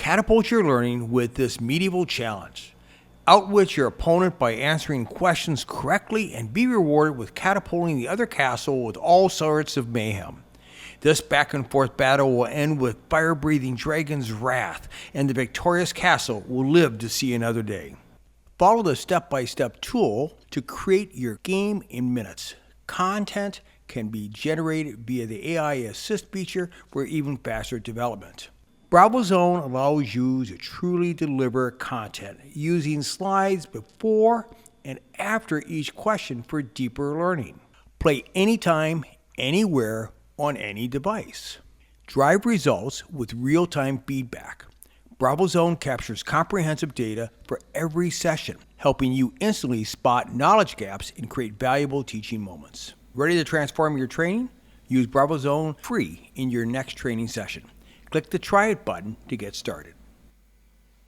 Catapult your learning with this medieval challenge. Outwit your opponent by answering questions correctly and be rewarded with catapulting the other castle with all sorts of mayhem. This back and forth battle will end with fire-breathing dragon's wrath, and the victorious castle will live to see another day. Follow the step-by-step tool to create your game in minutes. Content can be generated via the AI Assist feature for even faster development. Bravo Zone allows you to truly deliver content using slides before and after each question for deeper learning. Play anytime, anywhere, on any device. Drive results with real-time feedback. Bravo Zone captures comprehensive data for every session, helping you instantly spot knowledge gaps and create valuable teaching moments. Ready to transform your training? Use Bravo Zone free in your next training session. Click the Try It button to get started.